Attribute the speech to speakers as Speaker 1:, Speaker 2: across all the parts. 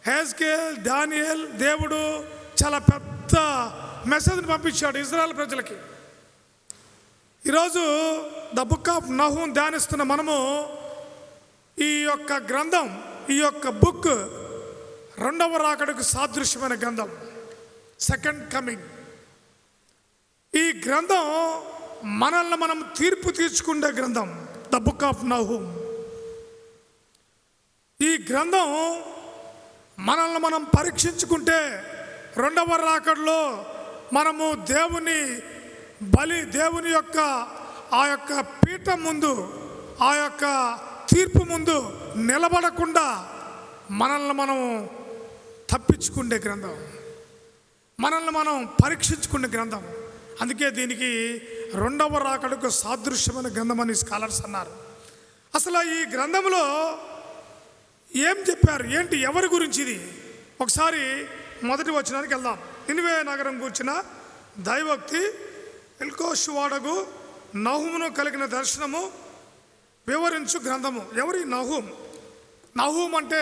Speaker 1: హెజ్కేల్, దానియేల్ దేవుడు చాలా పెద్ద మెసేజ్ని పంపించాడు ఇజ్రాయెల్ ప్రజలకి. ఈరోజు ద బుక్ ఆఫ్ నహూం ధ్యానిస్తున్న మనము ఈ యొక్క గ్రంథం, ఈ యొక్క బుక్ రెండవ రాకడకు సాదృశ్యమైన గ్రంథం, సెకండ్ కమింగ్. ఈ గ్రంథం మనల్ని మనం తీర్పు తీర్చుకునే గ్రంథం, ద బుక్ ఆఫ్ నహూం. ఈ గ్రంథం మనల్ని మనం పరీక్షించుకుంటే రెండవ రాకడలో మనము దేవుని యొక్క ఆ యొక్క పీఠం ముందు, ఆ యొక్క తీర్పు ముందు నిలబడకుండా మనల్ని మనం తప్పించుకునే గ్రంథం, మనల్ని మనం పరీక్షించుకునే గ్రంథం. అందుకే దీనికి రెండవ రాకడకు సాదృశ్యమైన గ్రంథం అని స్కాలర్స్ అన్నారు. అసలు ఈ గ్రంథంలో ఏం చెప్పారు, ఏంటి, ఎవరి గురించి ఇది? ఒకసారి మొదటి వచనానికి వెళ్దాం. నినివే నగరం కూర్చిన దైవోక్తి ఎల్కోషు వాడగు నహూమును కలిగిన దర్శనము వివరించు గ్రంథము. ఎవరి నహూం? నహూం అంటే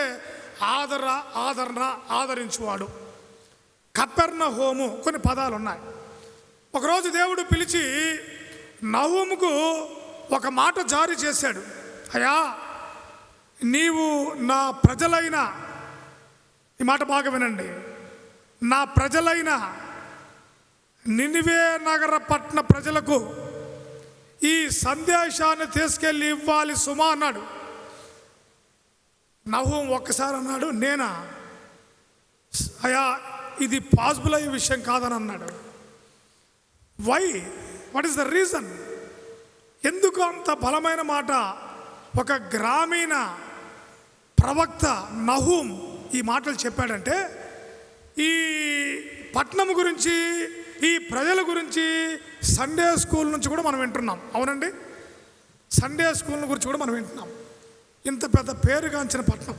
Speaker 1: ఆదరణ, ఆదరించువాడు. కపెర్నహూము, కొన్ని పదాలు ఉన్నాయి. ఒకరోజు దేవుడు పిలిచి నహూముకు ఒక మాట జారీ చేశాడు. అయ్యా, నీవు నా ప్రజలైన, ఈ మాట బాగా వినండి, నా ప్రజలైన నినివే నగర పట్టణ ప్రజలకు ఈ సందేశాన్ని తీసుకెళ్ళి ఇవ్వాలి సుమా అన్నాడు. నహూం ఒక్కసారి అన్నాడు, నేనా? అయ్యా, ఇది పాసిబుల్ అయ్యే విషయం కాదని అన్నాడు. Why? What is the reason? ఎందుకు అంత బలమైన మాట? ఒక గ్రామీణ ప్రవక్త నహూం ఈ మాటలు చెప్పాడంటే, ఈ పట్టణం గురించి, ఈ ప్రజల గురించి సండే స్కూల్ నుంచి కూడా మనం వింటున్నాం. అవునండి, సండే స్కూల్ గురించి కూడా మనం వింటున్నాం. ఇంత పెద్ద పేరుగాంచిన పట్టణం.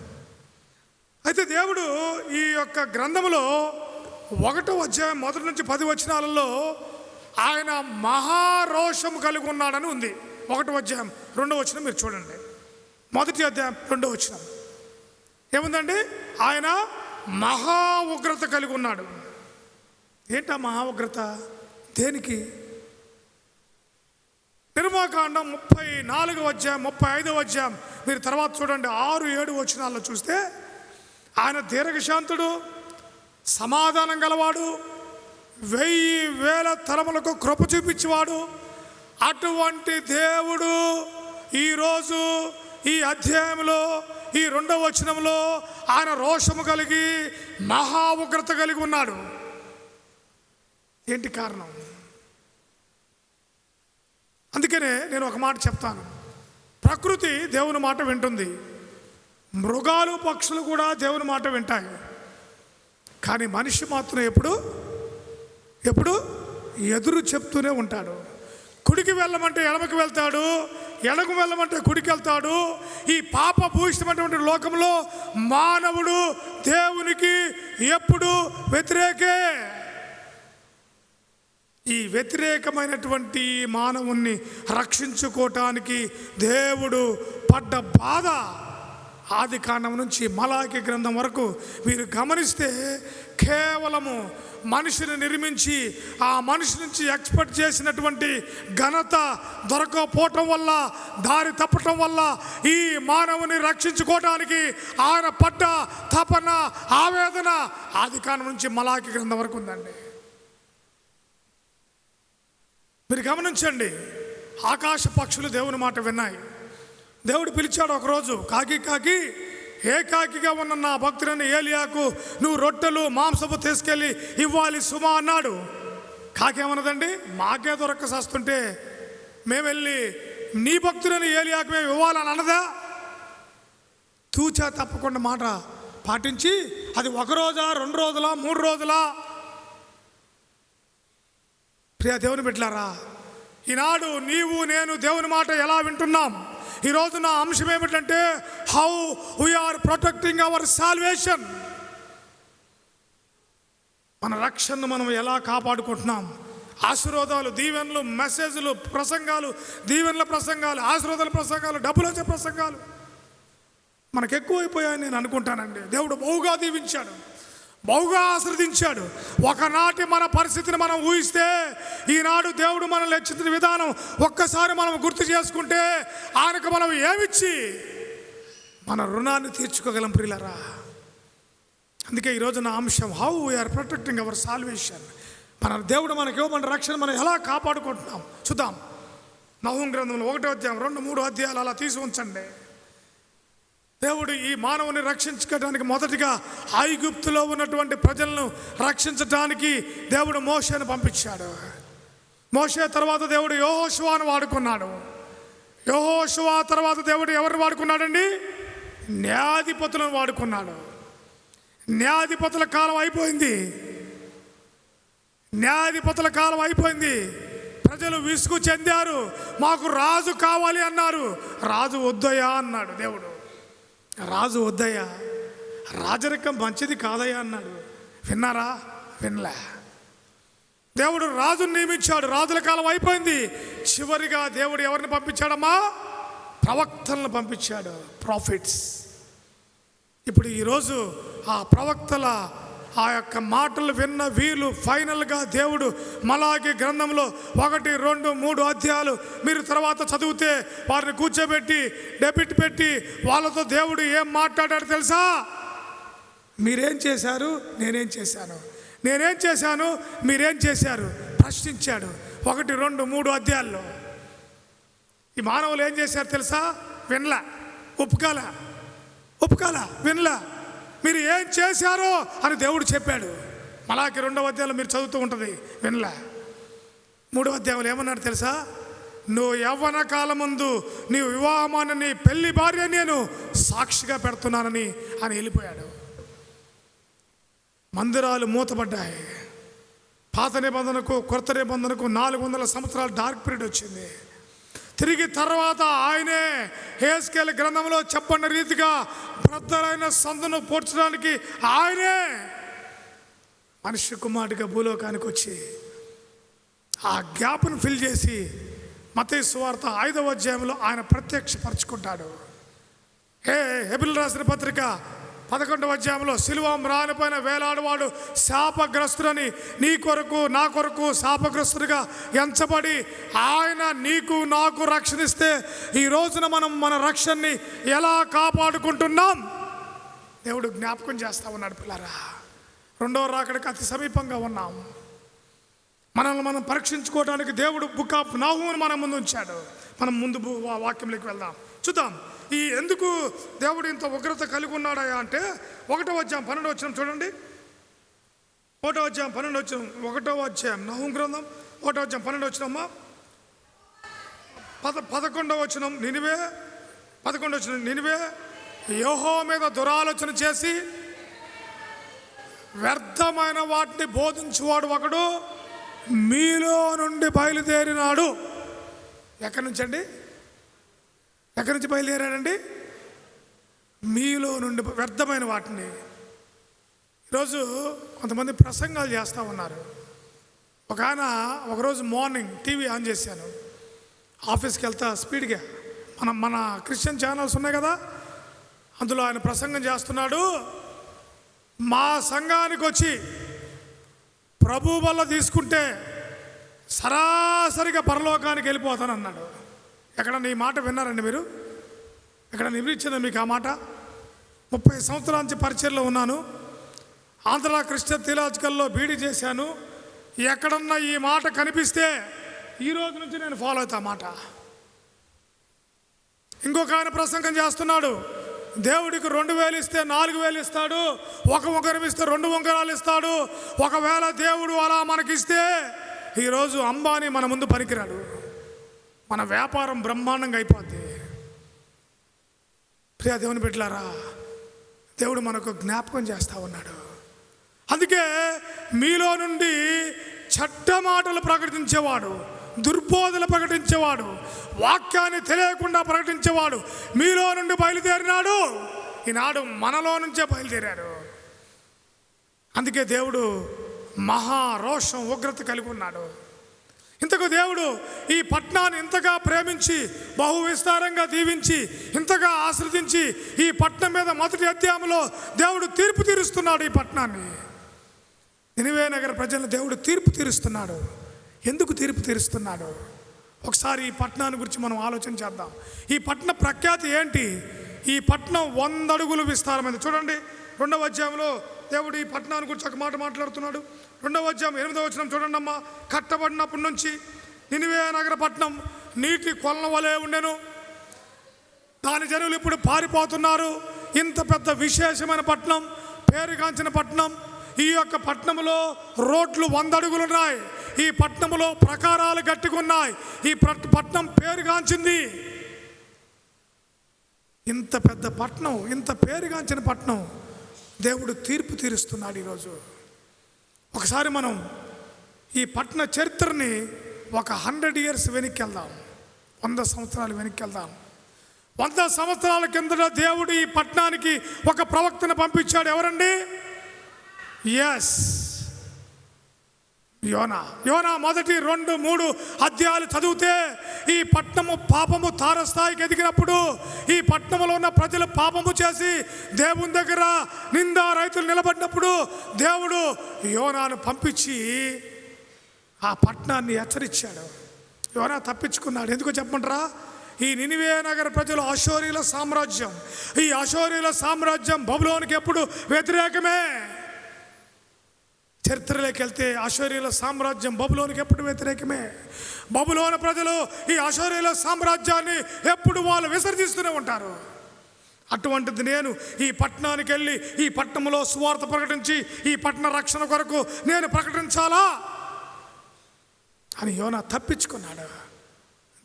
Speaker 1: అయితే దేవుడు ఈ యొక్క గ్రంథంలో 1వ అధ్యాయం 1 నుంచి 10 వచనాలలో ఆయన మహారోషము కలిగి ఉన్నాడని ఉంది. 1వ అధ్యాయం 2వ వచనం మీరు చూడండి. 1వ అధ్యాయం 2వ వచనం ఏముందండి? ఆయన మహా ఉగ్రత కలిగి ఉన్నాడు. ఏంటా మహా ఉగ్రత? దేనికి? నిర్మాకాండం 34వ అధ్యాయం 35వ అధ్యాయం మీరు తర్వాత చూడండి. 6-7 వచనాల్లో చూస్తే ఆయన దీర్ఘశాంతుడు, సమాధానం గలవాడు, 1000 తరములకు కృప చూపించేవాడు. అటువంటి దేవుడు ఈరోజు ఈ అధ్యాయంలో, ఈ 2వ వచనంలో ఆయన రోషము కలిగి మహా ఉగ్రత కలిగి ఉన్నాడు. ఏంటి కారణం? అందుకనే నేను ఒక మాట చెప్తాను. ప్రకృతి దేవుని మాట వింటుంది, మృగాలు పక్షులు కూడా దేవుని మాట వింటాయి. కానీ మనిషి మాత్రం ఎప్పుడు ఎదురు చెప్తూనే ఉంటాడు. కుడికి వెళ్ళమంటే ఎడమకి వెళ్తాడు, ఎడకు వెళ్ళమంటే కుడికి వెళ్తాడు. ఈ పాప భూయిష్టమైనటువంటి లోకంలో మానవుడు దేవునికి ఎప్పుడు వ్యతిరేకే. ఈ వ్యతిరేకమైనటువంటి మానవుణ్ణి రక్షించుకోవటానికి దేవుడు పడ్డ బాధ ఆది కాండం నుంచి మలాకి గ్రంథం వరకు మీరు గమనిస్తే కేవలము మనిషిని నిర్మించి ఆ మనిషి నుంచి ఎక్స్పెక్ట్ చేసినటువంటి ఘనత దొరకపోవటం వల్ల, దారి తప్పటం వల్ల ఈ మానవుని రక్షించుకోవటానికి ఆయన పడ్డ తపన, ఆవేదన ఆది కాండం నుంచి మలాకి గ్రంథం వరకు ఉందండి. మీరు గమనించండి. ఆకాశ పక్షులు దేవుని మాట విన్నాయి. దేవుడు పిలిచాడు ఒకరోజు, కాకి ఏకాకిగా ఉన్న నా భక్తుడైన ఏలియాకు నువ్వు రొట్టెలు మాంసపు తీసుకెళ్ళి ఇవ్వాలి సుమా అన్నాడు. కాకేమన్నదండి? మాకే దొరక్క చేస్తుంటే మేము వెళ్ళి నీ భక్తుడైన ఏలియాకు మేము ఇవ్వాలని అన్నదా? తూచా తప్పకుండా మాట పాటించి అది 1 రోజా, 2 రోజులా, 3 రోజులా? ప్రియ దేవుని బిడ్డలారా, ఈనాడు నీవు నేను దేవుని మాట ఎలా వింటున్నాం? ఈరోజు నా అంశం ఏమిటంటే how we are protecting our salvation. మన రక్షణను మనం ఎలా కాపాడుకుంటున్నాం? ఆశీర్వాదాలు, దీవెనలు, మెసేజ్లు, ప్రసంగాలు, దీవెనల ప్రసంగాలు, ఆశీర్వాదాల ప్రసంగాలు, డబ్బులు వచ్చే ప్రసంగాలు, మనకు ఎక్కువైపోయాయని నేను అనుకుంటానండి. దేవుడు బహుగా దీవించాడు, బహుగా ఆశీర్వదించాడు. ఒకనాటి మన పరిస్థితిని మనం ఊహిస్తే, ఈనాడు దేవుడు మనల్ని హెచ్చించిన విధానం ఒక్కసారి మనం గుర్తు చేసుకుంటే, ఆయనకు మనం ఏమిచ్చి మన రుణాన్ని తీర్చుకోగలం ప్రియులరా. అందుకే ఈరోజు నా అంశం, how we are protecting our salvation. మన దేవుడు మనకి ఇవ్వమన్న రక్షణ మనం ఎలా కాపాడుకుంటున్నాం చూద్దాం. నహూము గ్రంథంలో 1వ అధ్యాయం 2, 3 అధ్యాయాలు అలా తీసి ఉంచండి. దేవుడు ఈ మానవుని రక్షించడానికి మొదటిగా ఐగుప్తులో ఉన్నటువంటి ప్రజలను రక్షించడానికి దేవుడు మోషేను పంపించాడు. మోషే తర్వాత దేవుడు యెహోషువను వాడుకున్నాడు. యెహోషువ తర్వాత దేవుడు ఎవరిని వాడుకున్నాడండి? న్యాయాధిపతులను వాడుకున్నాడు. న్యాయాధిపతుల కాలం అయిపోయింది. న్యాయాధిపతుల కాలం అయిపోయింది. ప్రజలు విసుగు చెందారు. మాకు రాజు కావాలి అన్నారు. రాజు వద్దయ్యా అన్నాడు దేవుడు. రాజు వద్దయ్యా, రాజరికం మంచిది కాదయ్యా అన్నాడు. విన్నారా? వినలే. దేవుడు రాజును నియమించాడు. రాజుల కాలం అయిపోయింది. చివరిగా దేవుడు ఎవరిని పంపించాడమ్మా? ప్రవక్తలను పంపించాడు, ప్రాఫిట్స్. ఇప్పుడు ఈరోజు ఆ ప్రవక్తల ఆ యొక్క మాటలు విన్న వీళ్ళు ఫైనల్గా దేవుడు మలాకి గ్రంథంలో 1, 2, 3 అధ్యాయాలు మీరు తర్వాత చదివితే వారిని కూర్చోబెట్టి డెబిట్ పెట్టి వాళ్ళతో దేవుడు ఏం మాట్లాడాడు తెలుసా? మీరేం చేశారు, నేనేం చేశాను, నేనేం చేశాను, మీరేం చేశారు ప్రశ్నించాడు. 1, 2, 3 అధ్యాయాల్లో ఈ మానవులు ఏం చేశారు తెలుసా? వినలా, ఒప్పుకోలా, వినలా. మీరు ఏం చేశారో అని దేవుడు చెప్పాడు. మలాకి 2వ అధ్యాయంలో మీరు చదువుతూ ఉంటుంది, వినలే. 3వ అధ్యాయంలో ఏమన్నాడు తెలుసా? నువ్వు యవ్వన కాలం ముందు నీ వివాహమాన నీ పెళ్లి భార్య నేను సాక్షిగా పెడుతున్నానని అని వెళ్ళిపోయాడు. మందిరాలు మూతపడ్డాయి. పాత నిబంధనకు కొత్త నిబంధనకు 400 సంవత్సరాలు డార్క్ పీరియడ్ వచ్చింది. తిరిగి తర్వాత ఆయనే హెస్కేలు గ్రంథంలో చెప్పన్న రీతిగా ప్రద్దలైన సందును పోర్చడానికి ఆయనే మనిషి కుమారుడిగా భూలోకానికి వచ్చి ఆ గ్యాప్ను ఫిల్ చేసి మత్తయి సువార్త 5వ అధ్యాయంలో ఆయన ప్రత్యక్షపరచుకుంటాడు. హెబ్రీయులకు రాసిన పత్రిక 11వ అధ్యాయంలో సిలువ మ్రానిపైన వేలాడవాడు శాపగ్రస్తుడని, నీ కొరకు నా కొరకు శాపగ్రస్తుడిగా ఎంచబడి ఆయన నీకు నాకు రక్షణిస్తే ఈ రోజున మనం మన రక్షణని ఎలా కాపాడుకుంటున్నాం దేవుడు జ్ఞాపకం చేస్తా ఉన్నాడు. పిల్లరా, 2వ రాకడికి అతి సమీపంగా ఉన్నాం. మనల్ని మనం పరీక్షించుకోవడానికి దేవుడు బుక్ ఆఫ్ నహూమును మన ముందు ఉంచాడు. మనం ముందు వాక్యంలోకి వెళ్దాం, చూద్దాం. ఈ ఎందుకు దేవుడు ఇంత ఉగ్రత కలిగి ఉన్నాడా అంటే 1వ అధ్యాయం 12వ వచనం చూడండి. 1వ అధ్యాయం 12వ వచనం, 1వ అధ్యాయం నహూము గ్రంథం 1వ అధ్యాయం 12వ వచనమ్మా. 11వ వచనం, నినివే 11వ వచనం, నినివే యెహోవా మీద దురాలోచన చేసి వ్యర్థమైన వాటిని బోధించువాడు ఒకడు మీలో నుండి బయలుదేరినాడు. ఎక్కడి నుంచి అండి? ఎక్కడి నుంచి బయలుదేరాడండి? మీలో నుండి వ్యర్థమైన వాటిని. ఈరోజు కొంతమంది ప్రసంగాలు చేస్తూ ఉన్నారు. ఒక ఆయన ఒకరోజు మార్నింగ్ టీవీ ఆన్ చేశాను, ఆఫీస్కి వెళ్తా స్పీడ్గా మన క్రిస్టియన్ ఛానల్స్ ఉన్నాయి కదా, అందులో ఆయన ప్రసంగం చేస్తున్నాడు. మా సంఘానికి వచ్చి ప్రభు వల్ల తీసుకుంటే సరాసరిగా పరలోకానికి వెళ్ళిపోతానన్నాడు. ఎక్కడన్నా ఈ మాట విన్నారండి మీరు? ఎక్కడ నివరించిందా మీకు ఆ మాట? 30 సంవత్సరాల నుంచి పరిచయంలో ఉన్నాను. ఆంధ్ర క్రిస్టియన్ థియలాజికల్లో బీడీ చేశాను. ఎక్కడన్నా ఈ మాట కనిపిస్తే ఈ రోజు నుంచి నేను ఫాలో అవుతా మాట. ఇంకొక ఆయన ప్రసంగం చేస్తున్నాడు, దేవుడికి 2000 ఇస్తే 4000 ఇస్తాడు, 1 ఉంగరం ఇస్తే 2 ఉంగరాలు ఇస్తాడు. ఒకవేళ దేవుడు అలా మనకిస్తే ఈరోజు అంబానీ మన ముందు పనికిరాడు, మన వ్యాపారం బ్రహ్మాండంగా అయిపోద్ది. ప్రియ దేవుని బిడ్డలారా, దేవుడు మనకు జ్ఞాపకం చేస్తూ ఉన్నాడు. అందుకే మీలో నుండి చెడ్డ మాటలు ప్రకటించేవాడు, దుర్బోధలు ప్రకటించేవాడు, వాక్యాన్ని తెలియకుండా ప్రకటించేవాడు మీలో నుండి బయలుదేరినాడు. ఈనాడు మనలో నుంచే బయలుదేరారు. అందుకే దేవుడు మహా రోషం ఉగ్రత కలిగి ఉన్నాడు. ఇంతకు దేవుడు ఈ పట్టణాన్ని ఇంతగా ప్రేమించి బహు విస్తారంగా దీవించి ఇంతగా ఆశ్రదించి ఈ పట్టణం మీద మొదటి అధ్యాయంలో దేవుడు తీర్పు తీరుస్తున్నాడు. ఈ పట్టణాన్ని, నినివే నగర ప్రజలను దేవుడు తీర్పు తీరుస్తున్నాడు. ఎందుకు తీర్పు తీరుస్తున్నాడు? ఒకసారి ఈ పట్టణాన్ని గురించి మనం ఆలోచన చేద్దాం. ఈ పట్టణ ప్రఖ్యాతి ఏంటి? ఈ పట్టణం 100 అడుగులు విస్తారమైంది. చూడండి, 2వ అధ్యాయంలో దేవుడు ఈ పట్టణాన్ని గురించి ఒక మాట మాట్లాడుతున్నాడు. 2వ అధ్యాయం 8వ వచనం చూడండి అమ్మా. కట్టబడినప్పటి నుంచి నినివే నగర పట్టణం నీటి కొలను వలె ఉండెను, దాని జనులు ఇప్పుడు పారిపోతున్నారు. ఇంత పెద్ద విశేషమైన పట్టణం, పేరుగాంచిన పట్టణం. ఈ యొక్క పట్టణంలో రోడ్లు 100 అడుగులు ఉన్నాయి. ఈ పట్టణంలో ప్రకారాలు గట్టిగా ఉన్నాయి. ఈ పట్టణం పేరుగాంచింది. ఇంత పెద్ద పట్టణం, ఇంత పేరుగాంచిన పట్టణం దేవుడు తీర్పు తీరుస్తున్నాడు ఈరోజు. ఒకసారి మనం ఈ పట్టణ చరిత్రని ఒక 100 years వెనక్కి వెళ్దాం. 100 సంవత్సరాలు వెనక్కి వెళ్దాం. 100 సంవత్సరాల కిందట దేవుడు ఈ పట్టణానికి ఒక ప్రవక్తను పంపించాడు. ఎవరండి? ఎస్, యోనా మొదటి 2, 3 అధ్యాయాలు చదివితే ఈ పట్టణము పాపము తారస్థాయికి ఎదిగినప్పుడు, ఈ పట్టణంలో ఉన్న ప్రజలు పాపము చేసి దేవుని దగ్గర నిందా రైతులు నిలబడినప్పుడు దేవుడు యోనాను పంపించి ఆ పట్టణాన్ని హెచ్చరించాడు. యోనా తప్పించుకున్నాడు. ఎందుకో చెప్పమంటారా? ఈ నినివే నగర ప్రజలు అశూరీయుల సామ్రాజ్యం. ఈ అశూరీయుల సామ్రాజ్యం బబులోనికి ఎప్పుడు వ్యతిరేకమే. చరిత్రలోకి వెళ్తే అశూరీయుల సామ్రాజ్యం బబులోనికి ఎప్పుడు వ్యతిరేకమే. బబులోను ప్రజలు ఈ అశూరీయుల సామ్రాజ్యాన్ని ఎప్పుడు వాళ్ళు విసర్జిస్తూనే ఉంటారు. అటువంటిది నేను ఈ పట్టణానికి వెళ్ళి ఈ పట్టణంలో సువార్త ప్రకటించి ఈ పట్టణ రక్షణ కొరకు నేను ప్రకటించాలా అని యోనా తప్పించుకున్నాడు.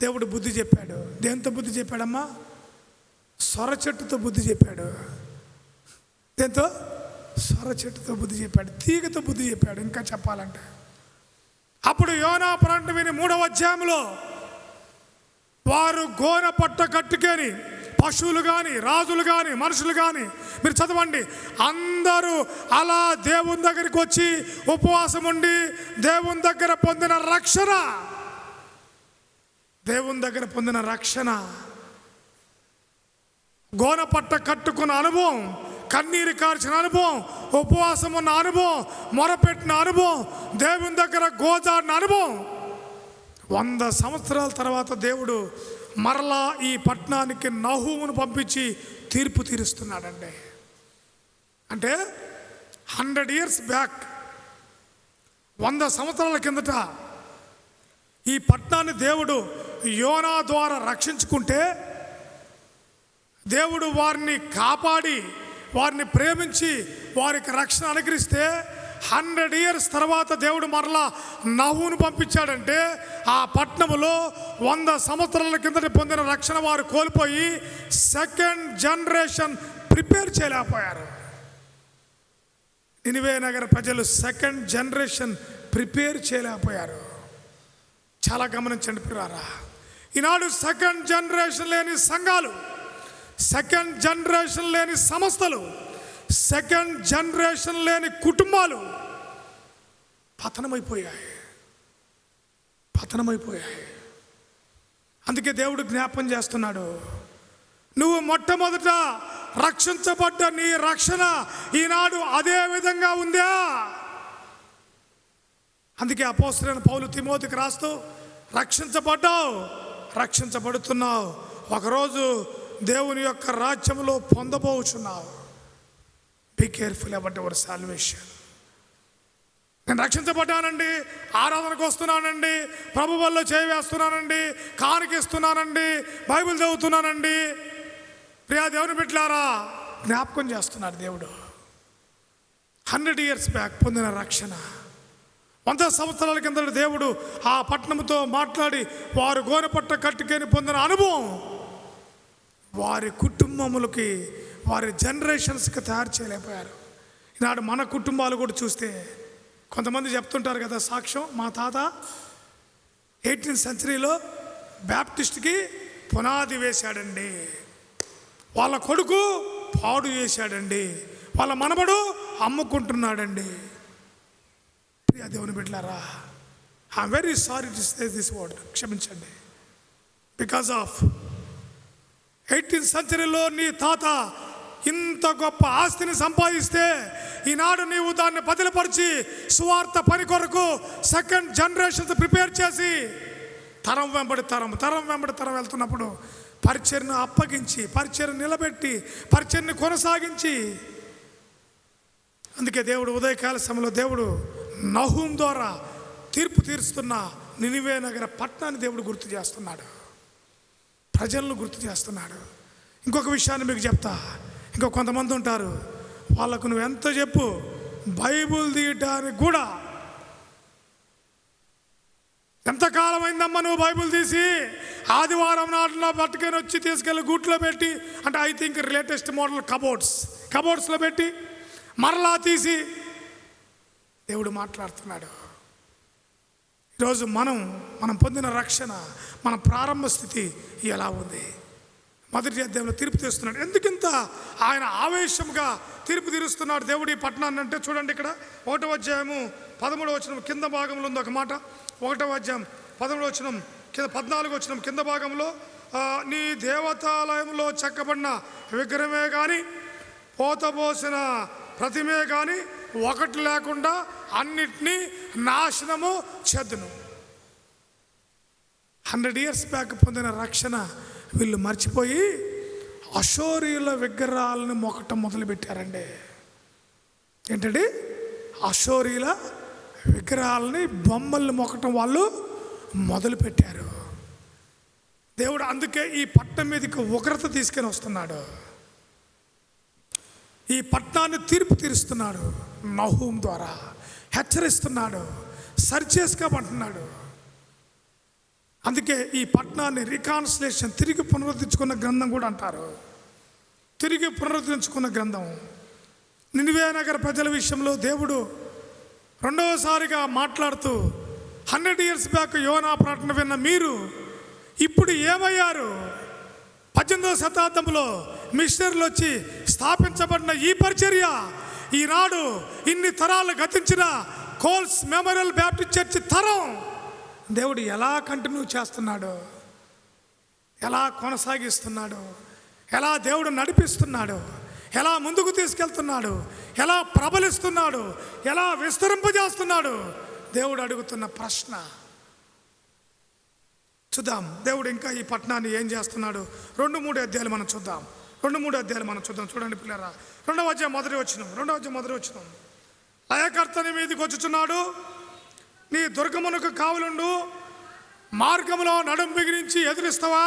Speaker 1: దేవుడు బుద్ధి చెప్పాడు. దేంతో బుద్ధి చెప్పాడమ్మా? సొర చెట్టుతో బుద్ధి చెప్పాడు. దేంతో? సొర చెట్టుతో బుద్ధి చెప్పాడు, తీగతో బుద్ధి చెప్పాడు. ఇంకా చెప్పాలంటే అప్పుడు యోనా ప్రకటన విని 3వ అధ్యాయంలో వారు గోనె పట్ట కట్టుకొని పశువులు కానీ రాజులు కానీ మనుషులు కానీ, మీరు చదవండి, అందరూ అలా దేవుని దగ్గరికి వచ్చి ఉపవాసం ఉండి దేవుని దగ్గర పొందిన రక్షణ, దేవుని దగ్గర పొందిన రక్షణ, గోనె పట్ట కట్టుకున్న అనుభవం, కన్నీరు కార్చిన అనుభవం, ఉపవాసం ఉన్న అనుభవం, మొరపెట్టిన అనుభవం, దేవుని దగ్గర గోజాడిన అనుభవం. 100 సంవత్సరాల తర్వాత దేవుడు మరలా ఈ పట్టణానికి నహూమును పంపించి తీర్పు తీరుస్తున్నాడండి. అంటే 100 years బ్యాక్, 100 సంవత్సరాల కిందట ఈ పట్టణాన్ని దేవుడు యోనా ద్వారా రక్షించుకుంటే, దేవుడు వారిని కాపాడి వారిని ప్రేమించి వారికి రక్షణ అనుగ్రహిస్తే 100 years తర్వాత దేవుడు మరలా నహూను పంపించాడంటే ఆ పట్టణంలో 100 సంవత్సరాల కిందట పొందిన రక్షణ వారు కోల్పోయి సెకండ్ జనరేషన్ ప్రిపేర్ చేయలేకపోయారు. నినివే నగర ప్రజలు సెకండ్ జనరేషన్ ప్రిపేర్ చేయలేకపోయారు. చాలా గమనించండి ప్రియులారా. ఈనాడు సెకండ్ జనరేషన్ లేని సంఘాలు, సెకండ్ జనరేషన్ లేని సంస్థలు, సెకండ్ జనరేషన్ లేని కుటుంబాలు పతనమైపోయాయి. అందుకే దేవుడు జ్ఞాపం చేస్తున్నాడు, నువ్వు మొట్టమొదట రక్షించబడ్డ నీ రక్షణ ఈనాడు అదే విధంగా ఉందా? అందుకే అపోస్తలుడైన పౌలు తిమోతికి రాస్తూ, రక్షించబడ్డావు, రక్షించబడుతున్నావు, ఒకరోజు దేవుని యొక్క రాజ్యంలో పొందబోచున్నావు. Be careful about your salvation. నేను రక్షించబడ్డానండి, ఆరాధనకు వస్తున్నానండి, ప్రభు వల్ల చేయవేస్తున్నానండి, కానికిస్తున్నానండి, బైబిల్ చదువుతున్నానండి. ప్రియా దేవుని బిడ్డలారా, జ్ఞాపకం చేస్తున్నాడు దేవుడు 100 years బ్యాక్ పొందిన రక్షణ. 100 సంవత్సరాల కింద దేవుడు ఆ పట్టణంతో మాట్లాడి వారు గోనెపట్ట కట్టుకొని పొందిన అనుభవం వారి కుటుంబములకి, వారి జనరేషన్స్కి తయారు చేయలేకపోయారు. ఈనాడు మన కుటుంబాలు కూడా చూస్తే కొంతమంది చెప్తుంటారు కదా సాక్ష్యం, మా తాత 18th centuryలో బ్యాప్టిస్ట్కి పునాది వేశాడండి, వాళ్ళ కొడుకు పాడు చేశాడండి, వాళ్ళ మనవడు అమ్ముకుంటున్నాడండి. ప్రియ దేవుని బిడ్డలారా, I'm very sorry to say this word, క్షమించండి. బికాస్ ఆఫ్ 18th centuryలో నీ తాత ఇంత గొప్ప ఆస్తిని సంపాదిస్తే ఈనాడు నీవు దాన్ని బదిలపరిచి సువార్త పని కొరకు సెకండ్ జనరేషన్స్ ప్రిపేర్ చేసి తరం వెంబడి తరం వెళ్తున్నప్పుడు పరిచర్ను అప్పగించి, పరిచర్ను నిలబెట్టి, పరిచర్ని కొనసాగించి, అందుకే దేవుడు ఉదయకాల సమయంలో దేవుడు నహూం ద్వారా తీర్పు తీరుస్తున్న నినివే నగర పట్టణాన్ని దేవుడు గుర్తు చేస్తున్నాడు, ప్రజలను గుర్తు చేస్తున్నాడు. ఇంకొక విషయాన్ని మీకు చెప్తా. ఇంకో కొంతమంది ఉంటారు, వాళ్ళకు నువ్వు ఎంత చెప్పు, బైబుల్ తీయటానికి కూడా ఎంతకాలం అయిందమ్మా నువ్వు బైబుల్ తీసి, ఆదివారం నాటిన పట్టుకొని వచ్చి తీసుకెళ్ళి గూట్లో పెట్టి, అంటే ఐ థింక్ లేటెస్ట్ మోడల్ కబోర్డ్స్లో పెట్టి మరలా తీసి దేవుడు మాట్లాడుతున్నాడు. ఈరోజు మనం పొందిన రక్షణ, మన ప్రారంభ స్థితి ఎలా ఉంది? మొదటి అధ్యాయంలో తీర్పు తీస్తున్నాడు. ఎందుకింత ఆయన ఆవేశంగా తీర్పు తీరుస్తున్నాడు దేవుడు ఈ పట్టణాన్ని అంటే చూడండి, ఇక్కడ 1వ అధ్యాయము 13వ వచనం కింద భాగంలో ఉంది ఒక మాట. 1వ అధ్యాయం 13వ వచనం 14వ వచనం కింద భాగంలో, నీ దేవతాలయంలో చెక్కబడిన విగ్రహమే కానీ పోతపోసిన ప్రతిమే కానీ ఒకటి లేకుండా అన్నిటినీ నాశనము చేద్దును. 100 years బ్యాక్ పొందిన రక్షణ వీళ్ళు మర్చిపోయి అషోరీల విగ్రహాలను మొక్కటం మొదలుపెట్టారండి. ఏంటండి? అషోరీల విగ్రహాలని, బొమ్మల్ని మొక్కటం వాళ్ళు మొదలుపెట్టారు. దేవుడు అందుకే ఈ పట్టణం మీదకి ఉగ్రత తీసుకొని వస్తున్నాడు. ఈ పట్టణాన్ని తీర్పు తీరుస్తున్నాడు, నహూం ద్వారా హెచ్చరిస్తున్నాడు, సరిచేసుకోమంటున్నాడు. అందుకే ఈ పట్టణాన్ని రికాన్సిలేషన్, తిరిగి పునరుద్ధరించుకున్న గ్రంథం కూడా అంటారు. తిరిగి పునరుద్ధరించుకున్న గ్రంథం. నినివే నగర ప్రజల విషయంలో దేవుడు రెండవసారిగా మాట్లాడుతూ 100 years బ్యాక్ యోనా ప్రకటన విన్న మీరు ఇప్పుడు ఏమయ్యారు? 18వ శతాబ్దంలో మిషనరీలు వచ్చి స్థాపించబడిన ఈ పరిచర్య ఈనాడు ఇన్ని తరాలు గతించిన కోల్స్ మెమోరియల్ బ్యాప్టిస్ట్ చర్చ్ తరం దేవుడు ఎలా కంటిన్యూ చేస్తున్నాడు, ఎలా కొనసాగిస్తున్నాడు, ఎలా దేవుడు నడిపిస్తున్నాడు, ఎలా ముందుకు తీసుకెళ్తున్నాడు, ఎలా ప్రబలిస్తున్నాడు, ఎలా విస్తరింపజేస్తున్నాడు దేవుడు అడుగుతున్న ప్రశ్న. చూద్దాం దేవుడు ఇంకా ఈ పట్టణాన్ని ఏం చేస్తున్నాడు. 2-3 అధ్యాయాలు మనం చూద్దాం. 2-3 అధ్యాయాలు మనం చూద్దాం. చూడండి పిల్లరా, 2వ అధ్యాయం మొదటి వచనం. లయకర్తని మీదకి వచ్చుచున్నాడు, నీ దుర్గమునకు కావలుండు, మార్గములో నడుం బిగిరించి ఎదురిస్తావా?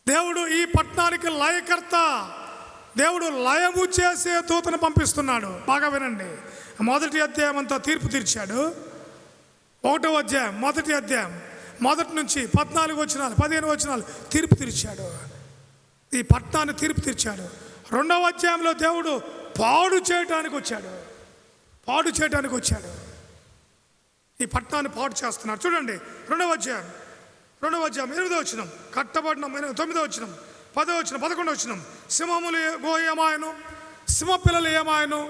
Speaker 1: దేవుడు ఈ పట్టణానికి లయకర్త. దేవుడు లయము చేసే దూతను పంపిస్తున్నాడు. బాగా వినండి. మొదటి అధ్యాయం అంతా తీర్పు తీర్చాడు. 1వ అధ్యాయం మొదటి అధ్యాయం మొదటి నుంచి 14 వచనాలు 15 వచనాలు తీర్పు తీర్చాడు. ఈ పట్టణాన్ని తీర్పు తీర్చాడు. 2వ అధ్యాయంలో దేవుడు పాడు చేయడానికి వచ్చాడు. ఈ పట్టణాన్ని పాడు చేస్తున్నాడు. చూడండి 2వ అధ్యాయం 8వ వచనం, కట్టబడిన 9వ వచనం, 10వ వచనం, 11వ వచనం, సింహములు ఏమాయను, సింహపిల్లలు ఏమాయను,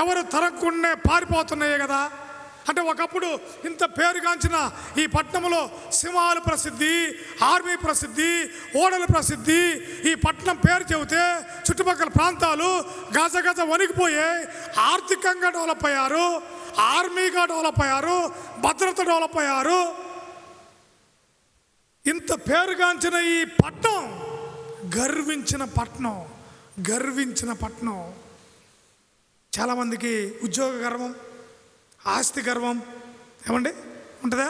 Speaker 1: ఎవరు తరగకుండానే పారిపోతున్నాయి కదా. అంటే ఒకప్పుడు ఇంత పేరుగాంచిన ఈ పట్టణంలో సింహాలు ప్రసిద్ధి, ఆర్మీ ప్రసిద్ధి, ఓడల ప్రసిద్ధి. ఈ పట్టణం పేరు చెబితే చుట్టుపక్కల ప్రాంతాలు గజ వణికిపోయాయి. ఆర్థికంగా డెవలప్ అయ్యారు, ఆర్మీగా డెవలప్ అయ్యారు, భద్రత డెవలప్ అయ్యారు. ఇంత పేరుగాంచిన ఈ పట్టణం గర్వించిన పట్టణం. చాలామందికి ఉద్యోగ గర్వం, ఆస్తి గర్వం ఏమండి ఉంటుందా?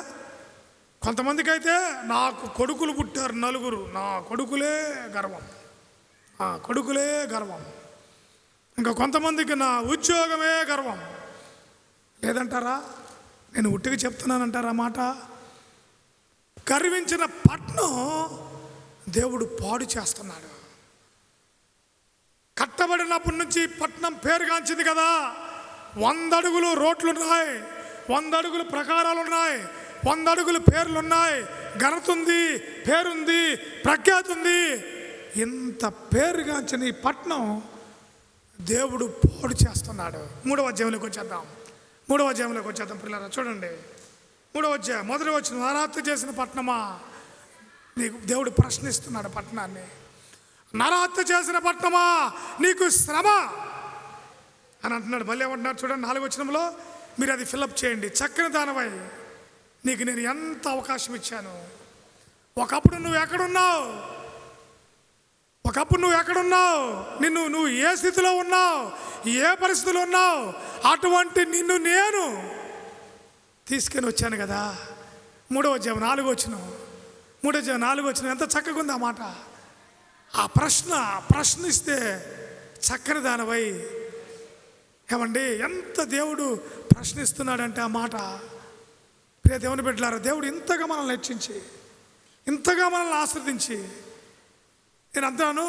Speaker 1: కొంతమందికి అయితే నాకు కొడుకులు పుట్టారు 4, నా కొడుకులే గర్వం. ఇంకా కొంతమందికి నా ఉద్యోగమే గర్వం. లేదంటారా? నేను ఉట్టిగా చెప్తున్నానంటారా మాట? గర్వించిన పట్నం దేవుడు పాడు చేస్తున్నాడు. కట్టబడినప్పటి నుంచి పట్నం పేరుగాంచింది కదా. 100 అడుగులు రోడ్లున్నాయి, 100 అడుగులు ప్రకారాలున్నాయి, 100 అడుగులు పేర్లున్నాయి, ఘనతుంది, పేరుంది, ప్రఖ్యాతి ఉంది. ఇంత పేరుగాంచిన ఈ పట్నం దేవుడు పాడు చేస్తున్నాడు. 3వ అధ్యాయంలోకి వచ్చేద్దాం పిల్లరా. చూడండి 3వ అధ్యాయం మొదటి వచనం, నరహత్య చేసిన పట్టణమా, నీకు దేవుడు ప్రశ్నిస్తున్నాడు పట్టణాన్ని. నరహత్య చేసిన పట్టణమా నీకు శ్రమ అని అంటున్నాడు. మళ్ళీ ఏమంటున్నాడు చూడండి 4వ వచనంలో, మీరు అది ఫిలప్ చేయండి. చక్కని దానవై నీకు నేను ఎంత అవకాశం ఇచ్చాను. ఒకప్పుడు నువ్వు ఎక్కడున్నావు, నువ్వు ఏ స్థితిలో ఉన్నావు, ఏ పరిస్థితిలో ఉన్నావు, అటువంటి నిన్ను నేను తీసుకొని వచ్చాను కదా. 3వ అధ్యాయం 4వ వచనం, 3వ అధ్యాయం 4వ వచనం ఎంత చక్కగా ఉంది ఆ మాట. ఆ ప్రశ్నిస్తే చక్కని దానవై, ఏమండి ఎంత దేవుడు ప్రశ్నిస్తున్నాడంటే ఆ మాట. ప్రియ దేవుని బిడ్డలారా, దేవుడు ఇంతగా మనల్ని హెచ్చించి, ఇంతగా మనల్ని ఆశ్రదించి, నేను అంటాను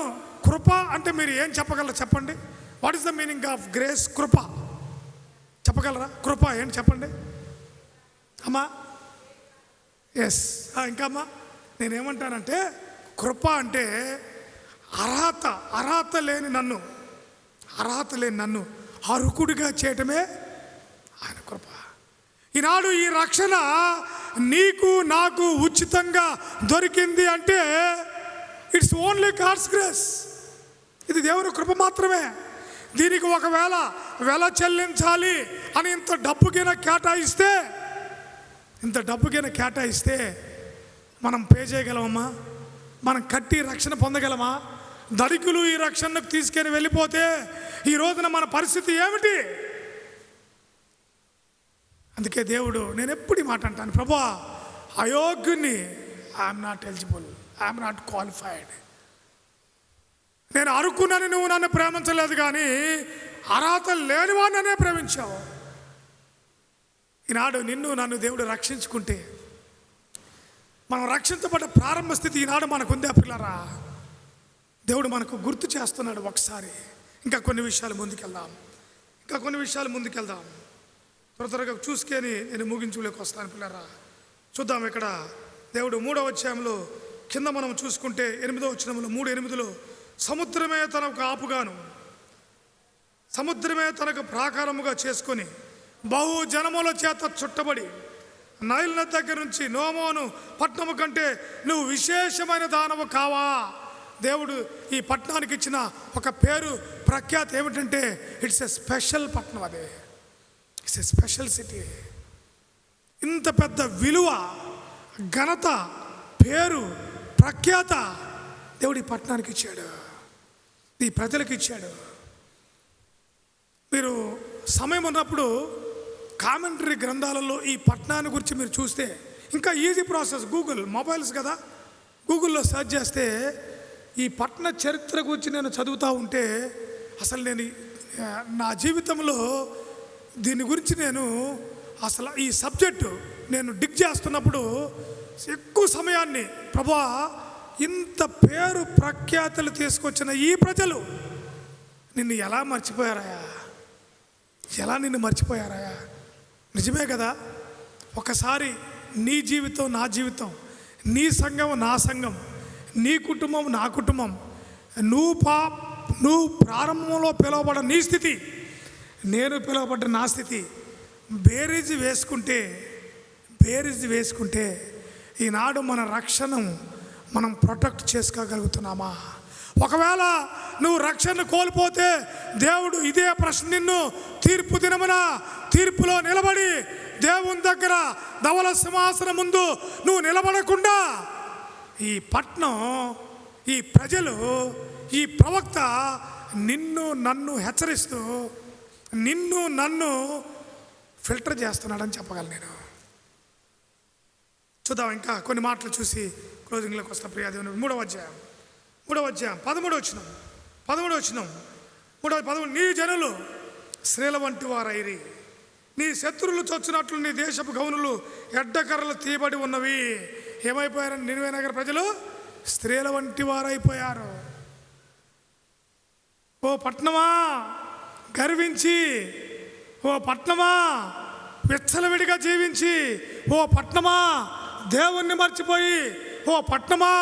Speaker 1: కృప అంటే మీరు ఏం చెప్పగలరా చెప్పండి. What is the meaning of grace? కృప చెప్పగలరా? కృప ఏంటి చెప్పండి అమ్మా. ఎస్, ఇంకా అమ్మా, నేనేమంటానంటే కృప అంటే అర్హత లేని నన్ను అర్హుడిగా చేయటమే ఆయన కృప. ఈనాడు ఈ రక్షణ నీకు నాకు ఉచితంగా దొరికింది అంటే ఇట్స్ ఓన్లీ గాడ్స్ గ్రేస్. ఇది దేవుని కృప మాత్రమే. దీనికి ఒకవేళ వెల చెల్లించాలి అని ఇంత డబ్బుకైనా కేటాయిస్తే మనం పే చేయగలమమ్మా? మనం కట్టి రక్షణ పొందగలమా? ధనికులు ఈ రక్షణకు తీసుకొని వెళ్ళిపోతే ఈ రోజున మన పరిస్థితి ఏమిటి? అందుకే దేవుడు, నేను ఎప్పుడు ఈ మాట అంటాను, ప్రభువా అయోగ్యుని, I'm not eligible, I'm not qualified. నేను అరుకునని నువ్వు నన్ను ప్రేమించలేదు, కానీ అర్హత లేనివాడినే ప్రేమించావు. ఈనాడు నిన్ను నన్ను దేవుడు రక్షించుకుంటే, మనం రక్షించబడ్డ ప్రారంభ స్థితి ఈనాడు మనకుందే పిల్లరా. దేవుడు మనకు గుర్తు చేస్తున్నాడు ఒకసారి. ఇంకా కొన్ని విషయాలు ముందుకెళ్దాం. త్వరగా చూసుకొని నేను ముగించులోకి వస్తాను పిల్లరా. చూద్దాం ఇక్కడ దేవుడు 3వ అధ్యాయంలో కింద మనం చూసుకుంటే 8వ వచనంలో 3:8, సముద్రమే తనకు ఆపుగాను, సముద్రమే తనకు ప్రాకారముగా చేసుకొని బహు జనముల చేత చుట్టబడి నైల్ నది దగ్గర నుంచి నోమోను పట్టణము కంటే నువ్వు విశేషమైన దానవు కావా. దేవుడు ఈ పట్టణానికి ఇచ్చిన ఒక పేరు ప్రఖ్యాతి ఏమిటంటే ఇట్స్ ఎ స్పెషల్ పట్టణం. అదే ఇట్స్ ఎ స్పెషల్ సిటీ. ఇంత పెద్ద విలువ, ఘనత, పేరు, ప్రఖ్యాత దేవుడు ఈ పట్టణానికి ఇచ్చాడు, ఈ ప్రజలకు ఇచ్చాడు. మీరు సమయం ఉన్నప్పుడు కామెంటరీ గ్రంథాలలో ఈ పట్టణాన్ని గురించి మీరు చూస్తే ఇంకా ఈజీ ప్రాసెస్. మొబైల్స్ కదా, గూగుల్లో సెర్చ్ చేస్తే ఈ పట్టణ చరిత్ర గురించి నేను చదువుతూ ఉంటే అసలు నేను నా జీవితంలో దీని గురించి నేను అసలు ఈ సబ్జెక్టు నేను డిగ్ చేస్తున్నప్పుడు ఎక్కువ సమయాన్ని, ప్రభువా ఇంత పేరు ప్రఖ్యాతులు తీసుకొచ్చిన ఈ ప్రజలు నిన్ను ఎలా మర్చిపోయారాయా? నిజమే కదా. ఒకసారి నీ జీవితం నా జీవితం, నీ సంఘం నా సంఘం, నీ కుటుంబం నా కుటుంబం, నువ్వు ప్రారంభంలో పిలువబడ్డ నీ స్థితి, నేను పిలువబడ్డ నా స్థితి బేరీజు వేసుకుంటే ఈనాడు మన రక్షణ మనం ప్రొటెక్ట్ చేసుకోగలుగుతున్నామా? ఒకవేళ నువ్వు రక్షణ కోల్పోతే దేవుడు ఇదే ప్రశ్న నిన్ను తీర్పు దినమున తీర్పులో నిలబడి దేవుని దగ్గర ధవల సింహాసనం ముందు నువ్వు నిలబడకుండా ఈ పట్నం, ఈ ప్రజలు, ఈ ప్రవక్త నిన్ను నన్ను హెచ్చరిస్తూ నిన్ను నన్ను ఫిల్టర్ చేస్తున్నాడని చెప్పగలను నేను. చూద్దాం ఇంకా కొన్ని మాటలు చూసి క్లోజింగ్లోకి వస్తా. ప్రియా దేవుని 3వ అధ్యాయం 13వ వచనం, నీ జనులు స్త్రీల వంటి వారైరి, నీ శత్రువులు చొచ్చినట్లు నీ దేశపు గౌనులు ఎడ్డకర్రలు తీయబడి ఉన్నవి. ఏమైపోయారని నినివే నగర ప్రజలు స్త్రీల వంటి వారైపోయారు. ఓ పట్నమా గర్వించి, ఓ పట్నమా విచ్చలవిడిగా జీవించి, ఓ పట్నమా దేవుణ్ణి మర్చిపోయి, ఓ పట్నమా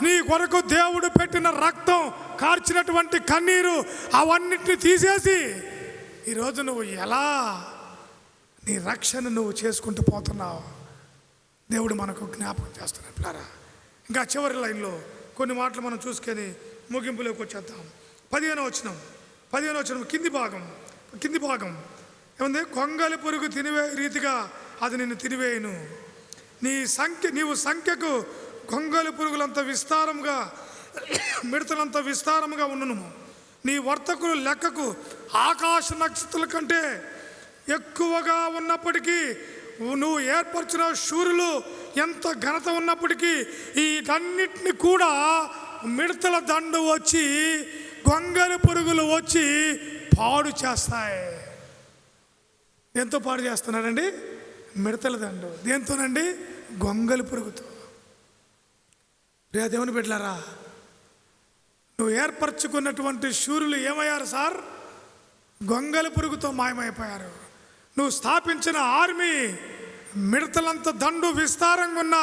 Speaker 1: నీ కొరకు దేవుడు పెట్టిన రక్తం కార్చినటువంటి కన్నీరు అవన్నిటిని తీసేసి ఈరోజు నువ్వు ఎలా నీ రక్షణ నువ్వు చేసుకుంటూ పోతున్నావు? దేవుడు మనకు జ్ఞాపకం చేస్తున్నాడు పిల్లారా. ఇంకా చివరి లైన్లో కొన్ని మాటలు మనం చూసుకొని ముగింపులోకి వచ్చేద్దాం. 15వ వచనం కింది భాగం ఏముంది? గొంగలి పురుగు తినివే రీతిగా అది నిన్ను తినివేయును. నీవు సంఖ్యకు గొంగలి పురుగులంత విస్తారంగా మిడతలంత విస్తారంగా ఉన్నను. నీ వర్తకులు లెక్కకు ఆకాశ నక్షత్రాల కంటే ఎక్కువగా ఉన్నప్పటికీ, నువ్వు ఏర్పరిచిన శూరులు ఎంత ఘనత ఉన్నప్పటికీ వీటన్నిటిని కూడా మిడతల దండు వచ్చి, గొంగలి పురుగులు వచ్చి పాడు చేస్తాయి. దేంతో పాడు చేస్తున్నాడండి? మిడతల దండు. దేంతోనండి? గొంగలి పురుగుతో. దేవుని బిడ్డలారా, నువ్వు ఏర్పరచుకున్నటువంటి శూరులు ఏమయ్యారు సార్? గొంగలి పురుగుతో మాయమైపోయారు. నువ్వు స్థాపించిన ఆర్మీ మిడతలంత దండు విస్తారంగా ఉన్న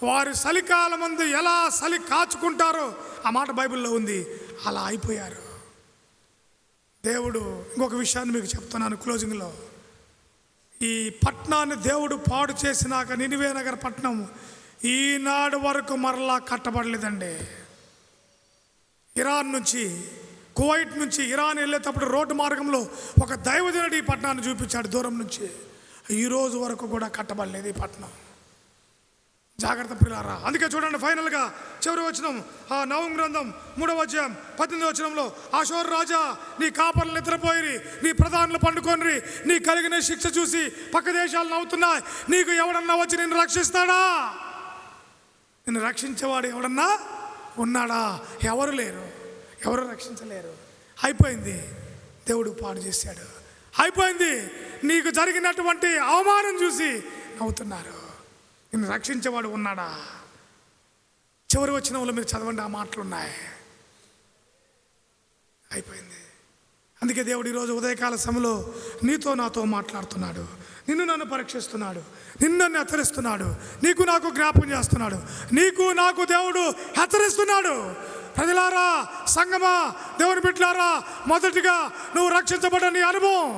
Speaker 1: వారి చలికాల మందు ఎలా చలి కాచుకుంటారో ఆ మాట బైబిల్లో ఉంది. అలా అయిపోయారు. దేవుడు ఇంకొక విషయాన్ని మీకు చెప్తున్నాను క్లోజింగ్లో. ఈ పట్టణాన్ని దేవుడు పాడు చేసినాక, నినివే నగర పట్టణం ఈనాడు వరకు మరలా కట్టబడలేదండి. ఇరాన్ నుంచి, కువైట్ నుంచి ఇరాన్ వెళ్ళేటప్పుడు రోడ్డు మార్గంలో ఒక దైవజనుడు ఈ పట్టణాన్ని చూపించాడు దూరం నుంచి. ఈరోజు వరకు కూడా కట్టబడలేదు ఈ పట్టణం. జాగ్రత్త పిల్లారా. అందుకే చూడండి, ఫైనల్గా చివరి వచనం, నహూము గ్రంథం 3వ అధ్యాయం 18వ వచనంలో, అషూరు రాజా, నీ కాపర్లు నిద్రపోయిరి, నీ ప్రధానులు పండుకొనిరి, నీ కలిగిన శిక్ష చూసి పక్క దేశాలు నవ్వుతున్నాయి. నీకు ఎవడన్నా వచ్చి నిన్ను రక్షిస్తాడా? నిన్ను రక్షించేవాడు ఎవడన్నా ఉన్నాడా? ఎవరు లేరు, ఎవరు రక్షించలేరు. అయిపోయింది. దేవుడు పాడు చేశాడు. అయిపోయింది. నీకు జరిగినటువంటి అవమానం చూసి నవ్వుతున్నారు. నిన్ను రక్షించేవాడు ఉన్నాడా? చివరి వచనంలో మీరు చదవండి, ఆ మాటలు ఉన్నాయి. అయిపోయింది. అందుకే దేవుడు ఈరోజు ఉదయకాల సమయంలో నీతో నాతో మాట్లాడుతున్నాడు. నిన్ను నన్ను పరీక్షిస్తున్నాడు, నిన్ను నన్ను హెచ్చరిస్తున్నాడు, నీకు నాకు జ్ఞాపకం చేస్తున్నాడు, నీకు నాకు దేవుడు హెచ్చరిస్తున్నాడు. ప్రజలారా, సంగమా, దేవుని బిడ్డలారా, మొదటిగా నువ్వు రక్షించబడ్డ నీ అనుభవం,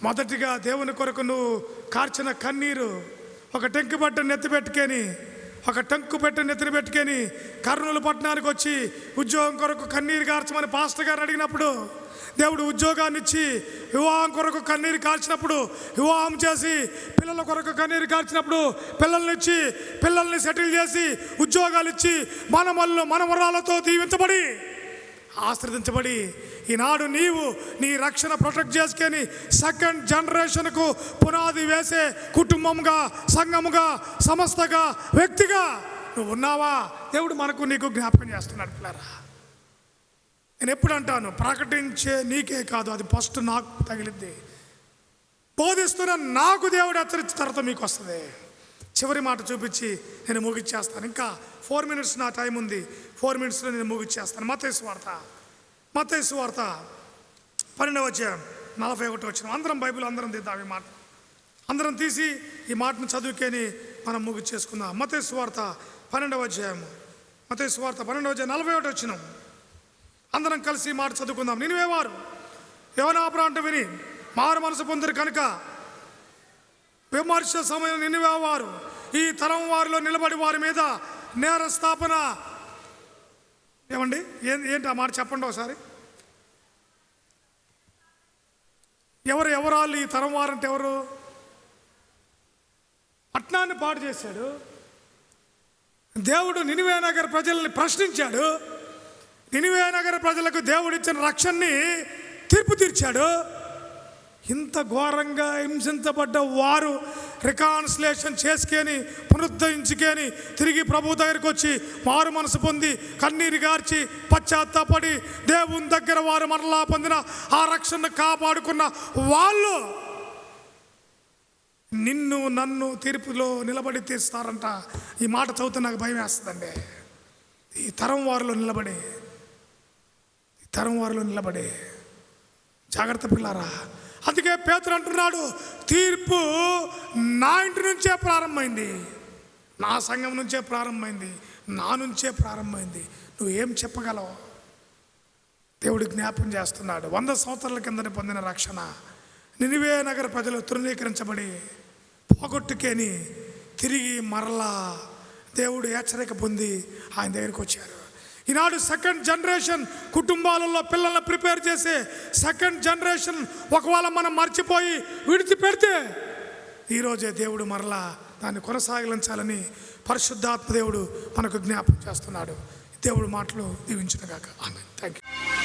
Speaker 1: మొదటిగా దేవుని కొరకు నువ్వు కార్చిన కన్నీరు, ఒక టెంకు బట్ట నెత్తి పెట్టుకొని, ఒక టంకు పెట్ట నెత్తిని పెట్టుకొని కర్నూలు పట్టణానికి వచ్చి ఉద్యోగం కొరకు కన్నీరు కార్చమని పాస్టర్ గారు అడిగినప్పుడు, దేవుడు ఉద్యోగాన్ని ఇచ్చి వివాహం కొరకు కన్నీరు కార్చినప్పుడు, వివాహం చేసి పిల్లల కొరకు కన్నీరు కార్చినప్పుడు, పిల్లల్ని ఇచ్చి పిల్లల్ని సెటిల్ చేసి ఉద్యోగాలు ఇచ్చి మనవరాలతో దీవించబడి ఆశ్రదించబడి ఈనాడు నీవు నీ రక్షణ ప్రొటెక్ట్ చేసుకొని సెకండ్ జనరేషన్కు పునాది వేసే కుటుంబంగా, సంఘముగా, సంస్థగా, వ్యక్తిగా నువ్వు ఉన్నావా? దేవుడు మనకు నీకు జ్ఞాపకం చేస్తున్నాడు పిల్లరా. నేను ఎప్పుడు అంటాను, ప్రకటించే నీకే కాదు, అది ఫస్ట్ నాకు తగిలిద్ది. బోధిస్తున్న నాకు దేవుడు హెచ్చరించిన తర్వాత మీకు వస్తుంది. చివరి మాట చూపించి నేను ముగిచ్చేస్తాను. ఇంకా 4 minutes నా టైం ఉంది. 4 minutesలో నేను ముగిచ్చేస్తాను. మత్తయి సువార్త 12వ అధ్యాయం 41వ వచనం. అందరం బైబిల్ అందరం తీద్దాం. ఈ మాట అందరం తీసి ఈ మాటను చదువుకొని మనం ముగిచ్చేసుకుందాం. మత్తయి సువార్త 12వ అధ్యాయం 41వ వచనం. అందరం కలిసి ఈ మాట చదువుకుందాం. నినివేవారు యోనా ప్రాంతం విని మారు మనసు పొందిరు కనుక విమర్శ సమయం నినివేవారు ఈ తరం వారిలో నిలబడి వారి మీద నేర స్థాపన. ఏమండి, ఏంటి ఆ మాట చెప్పండి ఒకసారి. ఎవరాళ్ళు ఈ తరం వారంటే ఎవరు? పట్టణాన్ని పాడు చేశాడు దేవుడు. నినివే నగర ప్రజల్ని ప్రశ్నించాడు. నినివే నగర ప్రజలకు దేవుడిచ్చిన రక్షణని తీర్పు తీర్చాడు. ఇంత ఘోరంగా హింసించబడ్డ వారు రికాన్సిలేషన్ చేసుకొని పునరుద్ధరించుకొని తిరిగి ప్రభు దగ్గరికి వచ్చి మారు మనసు పొంది కన్నీరు గార్చి పశ్చాత్తాపడి దేవుని దగ్గర వారు మరలా పొందిన ఆ రక్షణను కాపాడుకున్న వాళ్ళు నిన్ను నన్ను తీర్పులో నిలబడి తీస్తారంట. ఈ మాట చదువుతూ నాకు భయం వేస్తుందండి. ఈ తరం వారిలో నిలబడి జాగ్రత్త పిల్లారా. అందుకే పేతురు అంటున్నాడు, తీర్పు నా ఇంటి నుంచే ప్రారంభమైంది, నా సంఘం నుంచే ప్రారంభమైంది, నా నుంచే ప్రారంభమైంది. నువ్వు ఏం చెప్పగలవు? దేవుడు జ్ఞాపకం చేస్తున్నాడు. 100 సంవత్సరాల కిందని పొందిన రక్షణ నినివే నగర ప్రజలు తృణీకరించబడి పోగొట్టుకేని తిరిగి మరలా దేవుడు హెచ్చరిక పొంది ఆయన దగ్గరికి వచ్చారు. ఈనాడు సెకండ్ జనరేషన్ కుటుంబాలలో పిల్లల్ని ప్రిపేర్ చేసే సెకండ్ జనరేషన్ ఒకవేళ మనం మర్చిపోయి విడిచిపెడితే ఈరోజే దేవుడు మరలా దాన్ని కొనసాగించాలని పరిశుద్ధాత్మ దేవుడు మనకు జ్ఞాపకం చేస్తున్నాడు. దేవుడు మాటలు దీవించును గాక. ఆమేన్. Thank you.